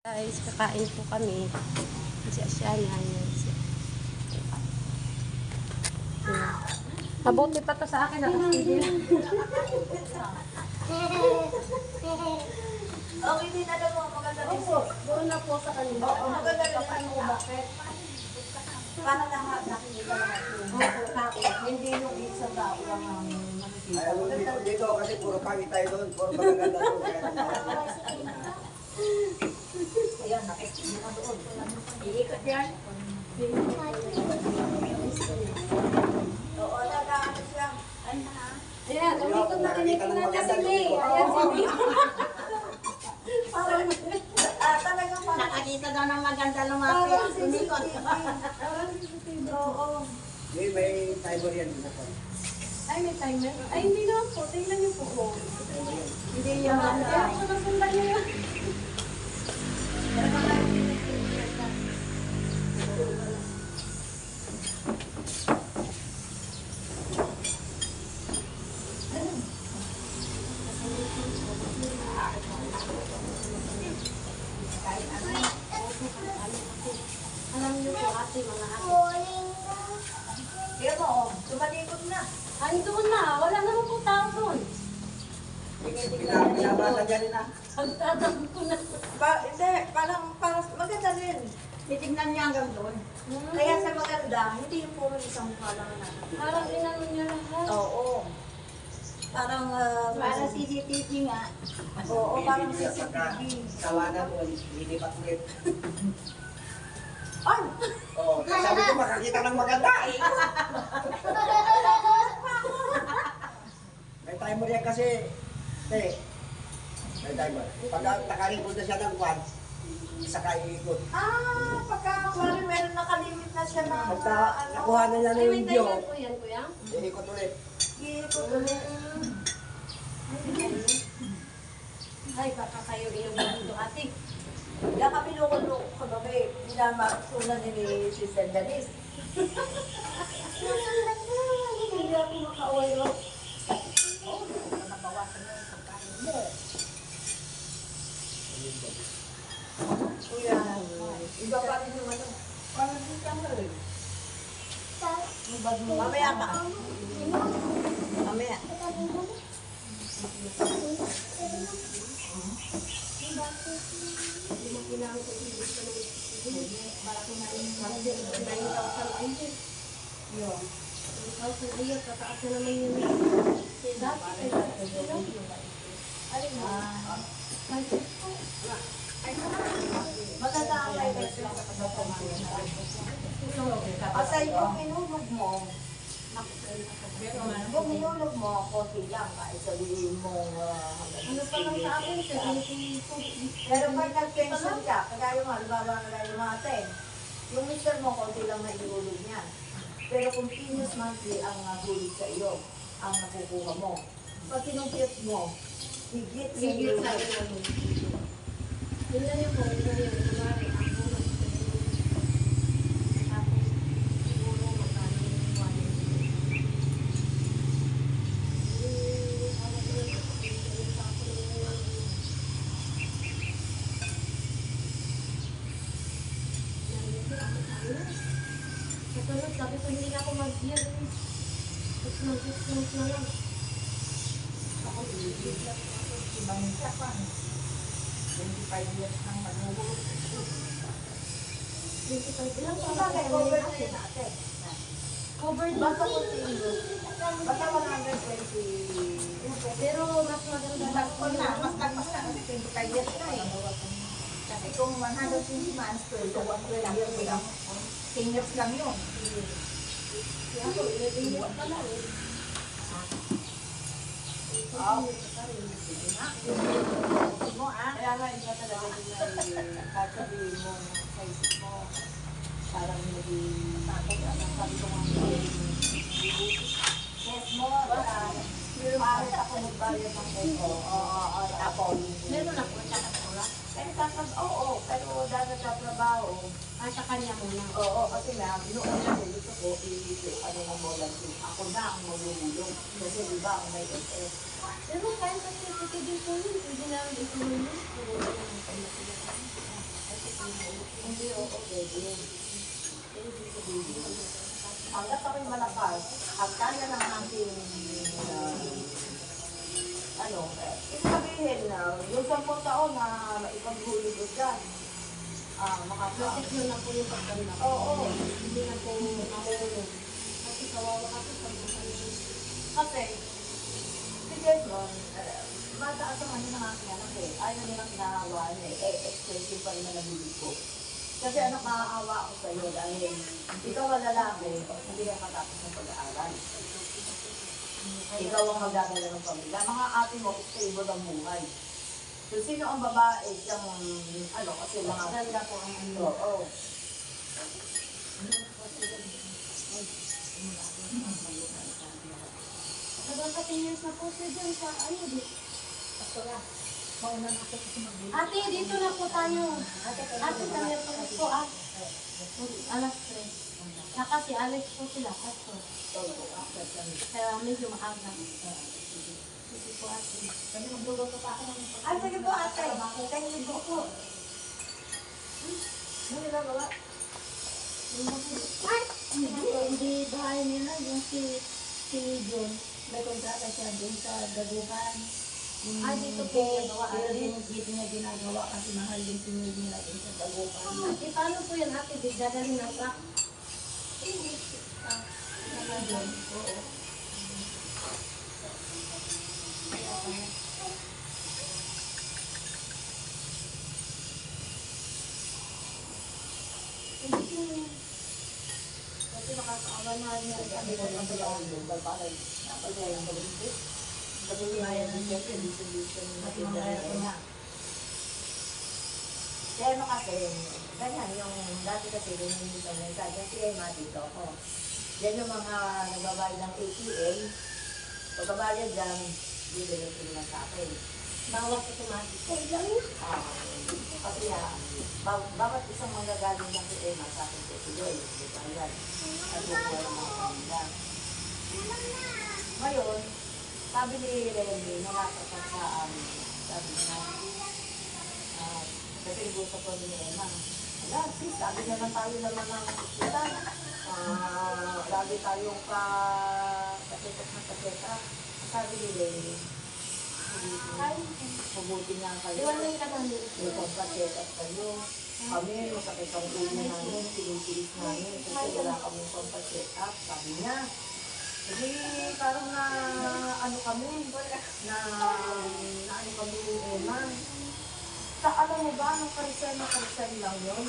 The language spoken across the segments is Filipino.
Guys, kakain po kami. Kasi siya na yan. Mabuti pa to sa akin. Nakasigil. Okay din na mo, maganda rin po. Doon na po sa kanila. Oo, maganda rin ang mo bakit? Para lahat nakikita lahat yun. Hindi yung isang tao lang ang nakikita. Ay, dito kasi puro pangit tayo doon, puro magaganda doon. Ayan, nakikita na doon. Iikot yan. Oo, nag-ano siya. Ayan, umikot na kanya si May. Ayan si May. Parang, talagang parang. Nakakita daw ng maganda lumapit. Umikot. Oo. May timer yan. Ay, may timer. Ay, hindi naman po. Tingnan niyo po. Hindi yan. Kaya ako nasundan niyo yan. Alam niyo po ate, mga ate. Kaya mo, tumalikod na. Ay, doon na. Wala naman po tao doon. Pinabasa dyan na. Pagtatang ko na. Hindi, parang maganda rin. Titignan niya hanggang doon. Kaya sa maganda, hindi yung puro isang mukha lang na. Parang inano niya lahat. Oo. Parang, Para CCTV nga. oo, parang Pagka CCTV. tawanan mo, hindi pa ulit. Ay! Oo, sabi ko makakita ng maganda eh. May timer yan kasi, may timer. Pagka nakarikod na siya ng kwan, saka iikot. Pagka-aquarium, meron nakalimit na siya na, Pagka nakuha na niya na Ay, yung may video, timer po yan, kuya. iikot ulit. iikot ulit. Ay, baka kayo inubuhan ito, ate. Kaya kami loko-loko kagabi, pinamasunan ni Sister Janice. Hindi ako makauwi, no? Oo, nabawasan na yung pagkain mo. Kuya, iba pa rin yung ano. Parang hindi ka mo rin. Mamaya ka. Mamaya. Tataas na naman yun. Dati, Maganda ang live lang sa pagpapamayan. Asa yung minulog mo, kung minulog mo, konti lang, kahit sabihin mong ano pa lang sa akin, 72. pero pag nag-pension ka, kagaya mo, halimbawa kagaya mo ate, yung mister mo, konti lang na ihulog niya. Pero continuous monthly ang hulog sa iyo, ang nakukuha mo. Pag kinumpit mo, higit sa iyo. Yun na yun po, yun na yun. Kumari, ang bulog. Tapos, siguro magkano yung one. Kasunod, sabi ko hindi na ako mag-year. 6 months na lang. Ako, ibang siya pa. 25 years nang manuhulog. 25 lang. Bagay, cover na yun ate. Covered Basta lang. continue. Basta 120. Pero mas maganda lang po Mas na. lagpas na kasi 25 years na eh. Kasi kung 120 months, 12 years lang. 10 years lang yun. Kaya ako, 11 years pa lang. Mo ah. Kaya nga, iba talaga yung sasabihin mo sa isip mo. Parang naging takot ang sabi ko nga. Yes mo, parang ako magbayad ng peko. Oo, tapos. Meron ako, wala. Oo, pero dahil sa trabaho, Ay, sa kanya muna. oo, kasi nga, noon kasi gusto ko, ano ng volunteer. Ako na ang maglululong. Kasi di ba, ang may SS. Pero kahit sa certificate din po yun, pwede namin ituloy yun. pwede yun. Hanggat ako'y malakas, at kaya ng aking ibig sabihin na yung 10 taon na maipaghuli ko dyan, Natik na po yung pagkanda. Oo. Hindi na po mahulog. Kasi kawawa kasi sa mga Kasi, si Desmond, mataas ang ano ng aking anak eh. Ayaw nilang kinahawaan eh. Expensive pa rin na nabili ko. Kasi anak, maaawa ako sa iyo dahil ikaw ang lalaki, hindi ka matapos ng pag-aaral. Ikaw ang magdadala ng pamilya. Mga ate mo, stable ang buhay. So, sino ang babae? Siyang, kasi mga... ganda po ang ano. Oo. Nagkakating years na po siya dyan sa ano di. Ate, dito na po tayo. Ate, kami po po. Alas 3. Saka si Alex po sila. Kaya medyo maaga. Sige po ate. Kami magdugo pa ako ng Ay, sige po ate. Thank you po. Ano nilagawa? Hindi bahay nila yung si John. May kontrata siya doon sa Dagupan. Dito po ginagawa, Pero ate. dito niya ginagawa kasi mahal yung sinid nila doon sa Dagupan. Ate, paano po yan ate? Dadalhin ng truck? Oo. Kasi nakakaawa na niya. Sabi ko lang pala ang yung balbalay. Napagay ang balintis. Sabi ko nga yan ang siyempre, dito At mga ito nga. Kaya ano kasi, ganyan, yung dati kasi ganyan dito na isa, dyan si Emma dito ako. Yan yung mga nagbabayad ng ATM. Pagkabayad dyan, bibili sila sa akin. Bawat automatic. Kasi bawat isang manggagaling ng si Emma sa akin si Joy, di ba yan? Nagbubuhay ng mga kanila. Ngayon, sabi ni Lenny, nalasakan sa amin, sabi niya, kasi gusto ko ni Emma. Wala, sis, sabi naman tayo naman ng hospital. Lagi tayong pacheck na pacheck. Sabi ni Lenny, mabuti nga kayo. Iwanan ka namin. May pacheck up kayo. Kami, masakit ang ulo namin, sinisilis namin, kasi wala kami pacheck up. Sabi niya, kasi parang na ano kami ni Emma. Alam mo ba, nung karisan lang yun?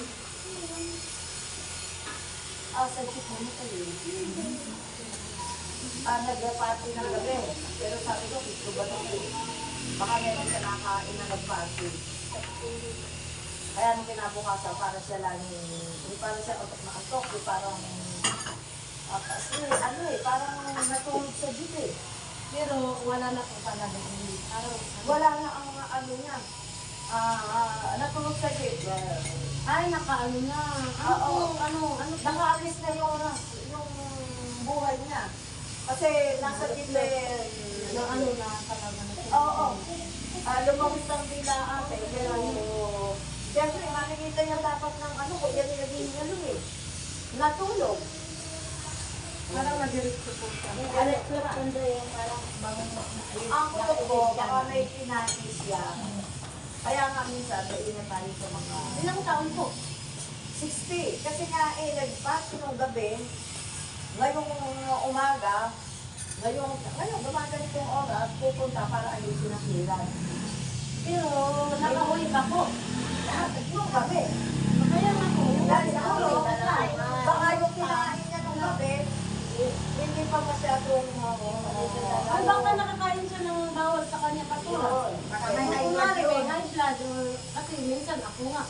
Sa chip mo kayo. Nag-party ng gabi. Pero sabi ko, gusto ba ito? Baka meron siya nakain na nag-party. Kaya nung kinabukasan, para siya lang, hindi para siya otok na antok, di parang, kasi parang natulog sa jeep eh. Pero wala na po talaga. Wala na ang niya. Natulog sa jeep. Ay, nakaano na. Oo. Ano? Nakaalis na yung buhay niya. Kasi nasa jeep Yung ano na talaga na. Oo. Lumawit ang dila ate. Pero, siyempre, makikita niya dapat ng kung yan yung naging eh. Natulog. Parang nag-diretso po siya. Pero kundo yung parang bangon mo. Ang kutok ko, baka may pinatis siya. Kaya nga minsan, may tayo sa mga Ilang taon po? 60. Kasi nga nag-party nung gabi, ngayong umaga, ngayong gumaganitong oras, pupunta para alisin ang hilan. Pero nakahuli pa po. Nung gabi. Kaya nga po. Dahil siguro, baka yung kinain niya nung gabi, hindi pa masyadong Ay, baka nakakain siya ng bawal sa kanya katulad. May Kunwari, may high blood or kasi minsan ako nga,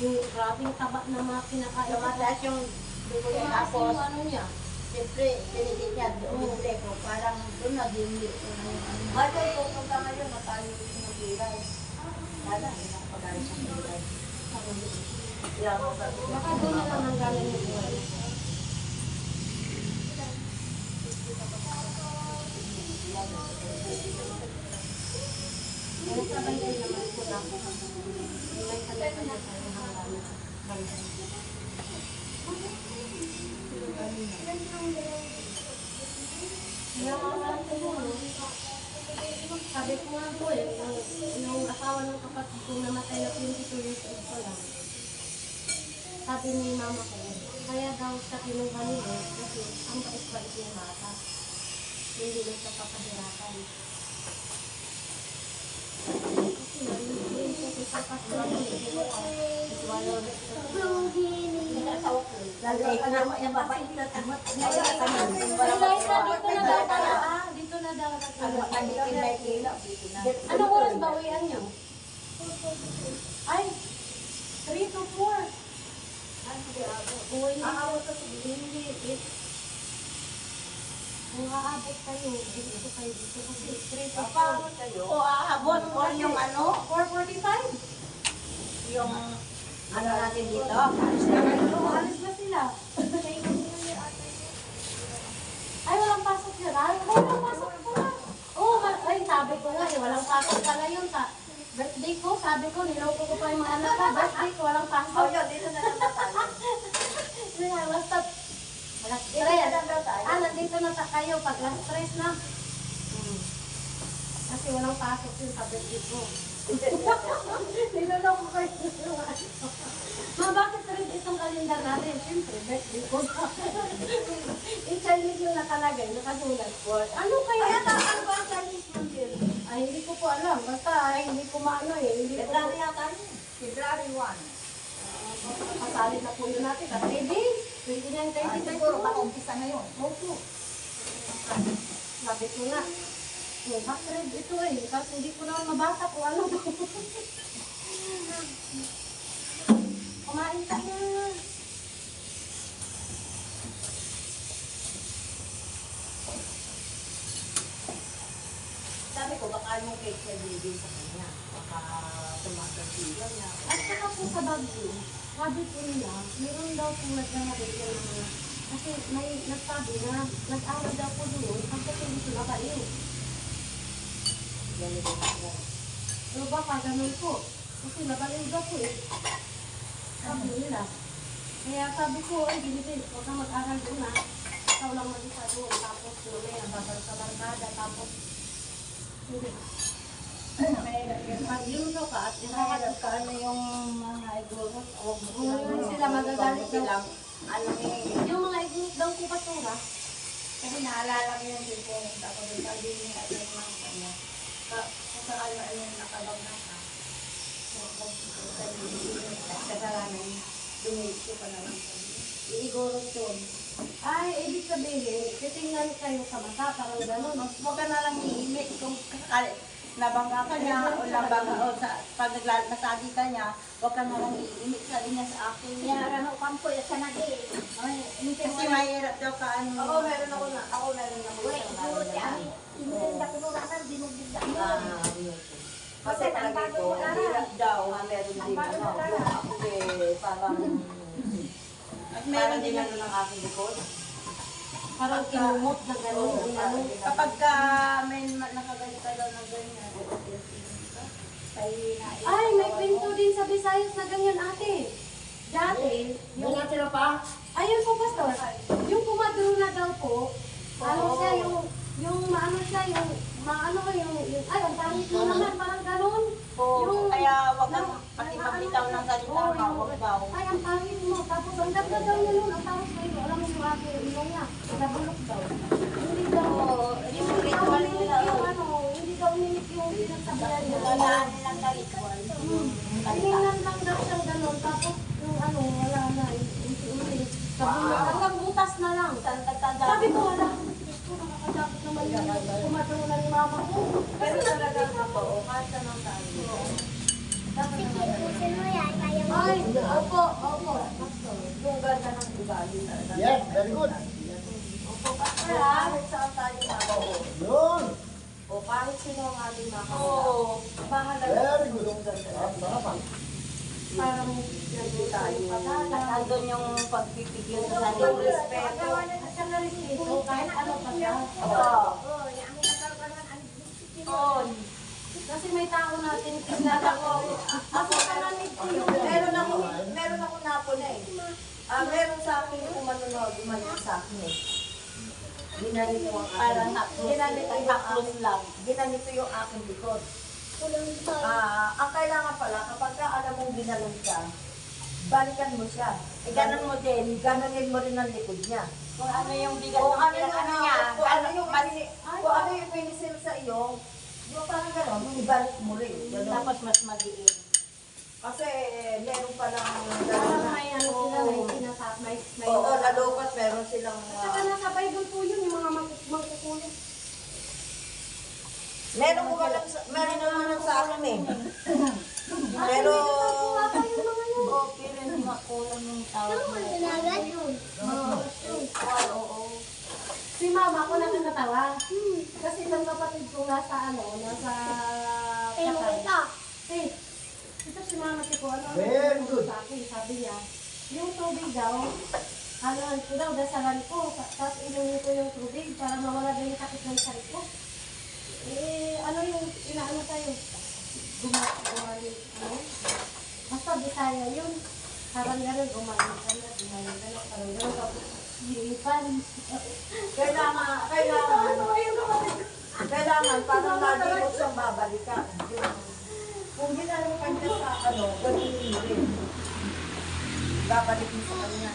yung grabing taba na mga kinakain. Tumataas yung dugo niya. Tumaas Tapos, yung ano niya. siyempre, pinitid niya doon ko. Parang doon nag-hindi. Ngayon, pupunta ngayon, matalo yung pilay. Wala, hindi na pag-alis ang pilay. Kaya mo sabi ko, Baka doon na lang nanggaling yung buhay. Pero sabay din naman po na ako. May sabay na sa hanggang. dapat kung namatay na 22 years old pa lang. Sabi ni mama ko, kaya daw siya kinuha nila kasi ang bait-bait yung bata. Hindi na siya papahirapan. Kasi narinig ko sa pastor niya. Dito na daw. Ano oras ba uwian niyo? Ay, 3 to 4. Uwi niyo. Hindi. Kung aabot kayo, dito kayo dito kasi 3 to 4. O aabot o yung ano? 4:45? Yung ano natin dito? Alis na sila. Ay, walang pasok yun. Ay, walang pasok ko na. Oo, ay, sabi ko nga, walang pasok pala yun. Birthday ko, sabi ko, niloko ko pa yung mga anak ko. Birthday ko, walang pasok. O yun, dito na lang tayo. Basta, last stress. Nandito na kayo pag last stress na. Kasi walang pasok yun sa birthday ko. Niloloko ko yung bakit rin itong kalendar natin? Siyempre, birthday ko. I-Chinese yung nakalagay, nakasulat ko. Ano kaya? Ano ba ang Chinese New Year? Ay, hindi ko po alam. Basta, hindi ko maano eh. Hindi ko February yata yun. February 1. kasali na po yun natin. Sa 3 days. 29, 30, Siguro, maka-umpisa na yun. Opo. Sabi ko nga, backthread ito eh. Kasi hindi ko naman mabasa kung ano ba. Kumain ka na. Sabi ko, baka yung cake siya bibig sa kanya. Baka tumatagsigaw niya. At saka po sa Baguio, sabi po nila, meron daw po nagkahabit ng mga, kasi may nagsabi na nag-awad daw po doon, ang patuloy sila kayo. Ganito na. So baka ganun po. Kasi nabaliw daw po eh. Sabi nila. Kaya sabi ko, ay Binibin, huwag kang mag-aral doon ha. Ikaw lang mag-isa doon. Tapos mamaya, babal sa barkada. Tapos, hindi. Pag yun daw ka at Nakaharap ka ano yung mga igurot. sila magagalit daw. Ano eh. Yung mga igulot daw po patura. Kasi naalala ko yung din po. Tapos sabi niya at yung mga kanya. Kung saan ano yung nakabag na ka. Kasalanan. Dumit ko pa naman. Iigurot yun. Ay, ibig sabihin, titingnan kayo sa mata, parang gano'n. Huwag ka na lang iimik kung nabangga ka niya o nabangga o pag naglasadi ka niya, huwag ka na lang iimik. Sabi niya sa akin. Yan, ano, kampo, yan ka na di. Kasi mahirap daw ka ano. Ako meron ako. Wait, siguro siya. Hindi ko nulakan, dinugdig na. Kasi talaga ko, hirap daw, meron din ano. Ako parang, at meron din ano ng aking likod. Parang kinumot na gano'n. Gano'n. Kapag may nakaganito daw ng ganyan, Ay, may pinto din sa Visayas na ganyan ate. Dati, yung ayun po pastor, yung kumadro na daw po, ano siya, yung maano siya, ay, ang pangit mo naman, parang gano'n. kaya wag kang pati magbitaw ng salita ka, wag daw. Ay, ang pangit mo. Tapos ang ganda daw niya nun, ang tapos kayo, alam mo yung ate, yung niya, nabulok daw. Hindi daw, Yung ritual nila, hindi daw nilik yung pinagsabihan niya. talaan nilang na ritual. Tinignan lang daw siyang gano'n, tapos yung wala na, yung hanggang butas na lang. Sabi ko, wala. Ito, nakakadapot naman yung kumadrona ni mama ko. Pero talaga totoo, kahit anong tayo. Ay, opo. Pastor. Yung ganda ng ugali talaga. Yes, very good. Opo, pastor ha. Kahit saan tayo makaoo. Yun. O kahit sino ang ating makaoo. Oo. Mahalaga Very good. yung ganda. Sarapan. Parang nandito tayo padala. Andun yung pagpipigil sa sarili. Yung Respeto. At saka respeto, kahit ano pa siya. Oo. Oo. Kasi may tao natin kilala ko. Ako kananig ko yung Meron ako napo na eh. Meron sa akin yung manonood, umalis sa akin eh. Ginanito ang akin. Parang haplos. Ginanito yung haplos lang. Ginanito yung aking likod. Ang kailangan pala, kapag ka alam mong binalong ka, balikan mo siya. Ganon mo din. Ganonin mo rin ang likod niya. Kung ano yung bigat Kung ng ano yung ano niya. kung ano yung mas, kung ano yung pinisil sa iyo, yung parang gano'n, ibalik mo rin. Gano'n. tapos mas magiin. Kasi meron palang Parang may ano sila, may sinasap, may... Oo, nalupat, meron silang... At saka nasa Bible po yun, yung mga magkukulit. meron naman sa akin eh. Pero... Oo, pero hindi makulang yung tawag mo. Oo. Si mama ko lang natawa. Kasi isang kapatid ko nasa nasa Kasay. Ito si mama ko, Very good. sa akin, sabi niya, yung tubig daw, ito daw, dasalan ko, tapos inumin ko yung tubig para mawala din yung sakit ng sakit ko. Ano yung inaano tayo? Gumaling, basta Bisaya yun. Parang gano'n, gumaling ka na, gumaling ka na, parang gano'n, tapos hilipan. Kailangan parang lagi mo siyang babalikan. Kung ginanong ka niya sa gawin mo rin. Babalik mo sa kanya.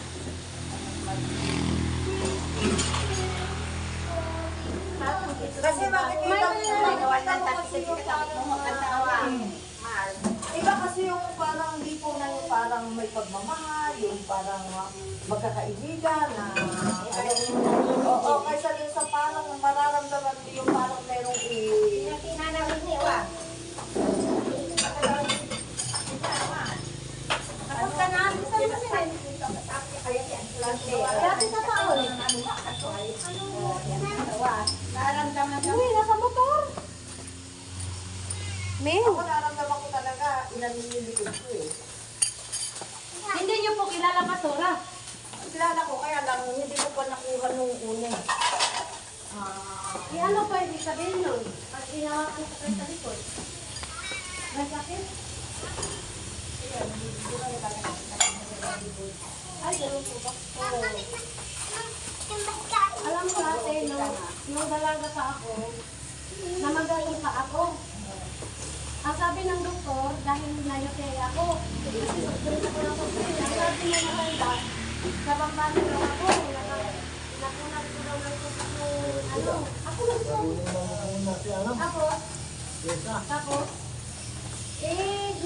Kasi makikita mo kasi yung parang iba kasi yung parang hindi po na yung parang may pagmamahal, yung parang magkakaibigan na oo, kaysa din sa parang mararamdaman mo yung parang merong Dati sa taon. Nararamdaman ka. Uy, nasa motor. Men, ako nararamdaman ko talaga inanililikod ko eh. hindi niyo po kilala Pastora. Kilala ko kaya lang hindi ko pa nakuha nung una eh. Ano pa ibig sabihin nun? Pag inawakan ka kayo sa likod. May sakit? Ay, gano'n po ba? Oo. Alam mo dati, nung dalaga pa ako, namagaling pa ako. Ang sabi ng doktor, dahil na-UTI ako, kasi surprise ako ng surprise. Ang sabi ng matanda, sa bambano daw ako, nakunat ko daw ng ako tapos,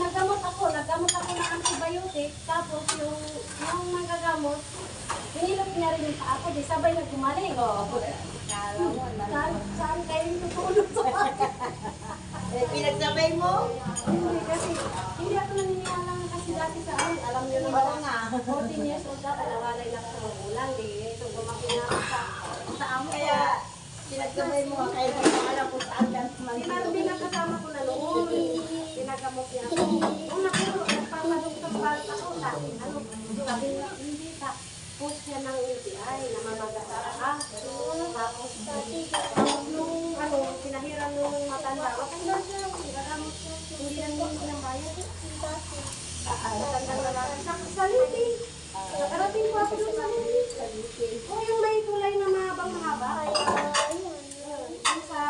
naggamot ako ng antibiotic, tapos yung manggagamot, hinilot niya rin yung paa ko, di sabay na gumaling. Saan kayo yung tutulog sa akin? Pinagsabay mo? Hindi kasi, hindi ako naniniwala kasi dati sa amin, alam niyo naman nga, 14 years old ako, nawalay na ako sa magulang, di, ito gumaki na ako sa amo ko. Kaya, pinagsabay mo, kaya hindi mo alam kung saan ka Si Marvin ang kasama ko na noon, pinagamot niya ako. Kung nagpapadugtog pa ako, sabi niya, hindi pa. Push niya ng UTI, namamagasa ka. Tapos, nung pinahiran nung matanda, matanda siya, pinagamot siya, hindi lang hindi ng bayad. Matanda na lang. Sa Liti. Nakarating po ako doon sa Liti. O yung may tulay na mahabang mahaba. Yung sa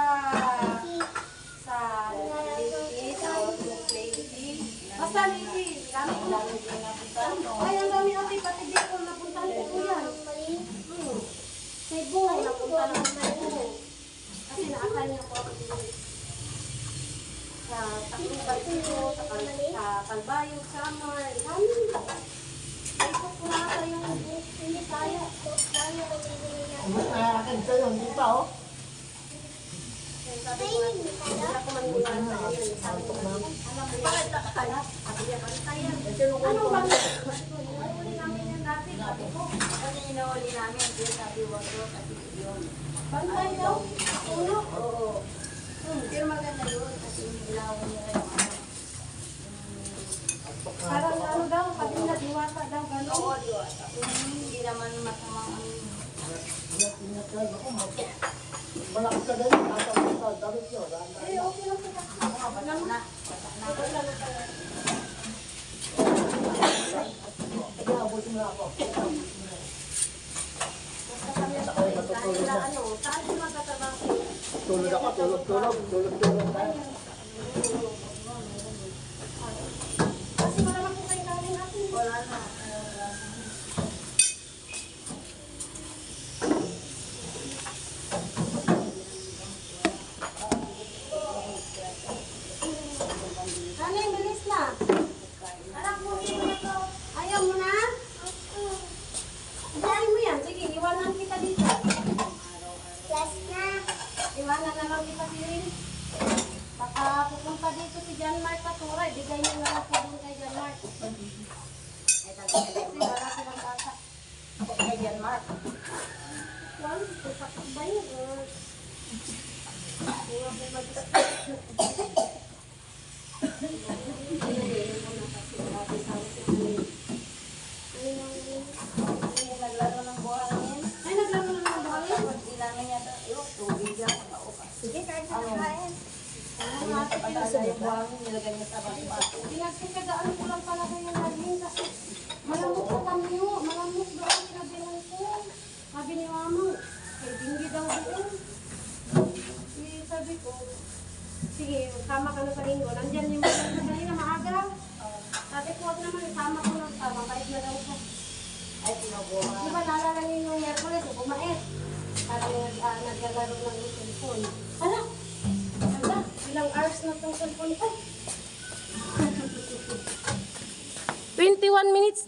Liti, sa Liti. Basta Liti, dami ko na. Ay, ang dami ate, pati di ko napuntahan ko yan. Cebu, napuntahan ko na Cebu. Kasi naakay niya po ako dito. Sa Tacloban dito, sa Calbayog, Samar, dami. Ikot ko na sa yung hindi kaya. Akin sa'yo, hindi pa oh. Sabi ko, hindi ako maniniwala sa iyo. Sabi ko, alam mo, bakit nakakala? Sabi niya, kaya. Ano ba? Nahuli namin yan dati, sabi ko. Kasi inahuli namin, kaya sabi wag daw kasi yun. Bantay daw, tulog. Oo. Pero maganda yun kasi ilawan niya rin yung ano. Parang ano daw, pag diwata daw, Oo, gano'n. di ba? Hindi naman masamang ano. Malaki ka ganyan, tatawag ka, damit nyo. Eh, okay lang sa Bata na. Iabutin na ako. Saan yung magtatrabaho? Tulog ako, tulog tayo. Kasi wala silang bata. Kaya yan, Mark. Well, papak ba yun? Mga po Naglaro ng buhangin. Ay, naglaro na ng buhangin? Hindi namin yata, tubig lang. Sige, kahit sa kain. Ano ate, Patala yung buhangin, nilagay niya sa bato-bato. pinagkikagaan ko lang pala kayo laging kasi malamok sa kamyo, malamok doon sinabihan ko. Sabi ni mama, eh, dinggi daw doon. Eh, sabi ko, sige, sama ka na sa linggo. Nandyan yung mga sa kanina, maaga. Sabi ko, wag naman, sama ko ng sama, bait na daw siya. Ay, pinubuha. Di ba naalala niyo yung Miyerkules, bumait. Parang naglalaro ng cellphone. Ala, ilang hours na itong cellphone ko. 21 minutes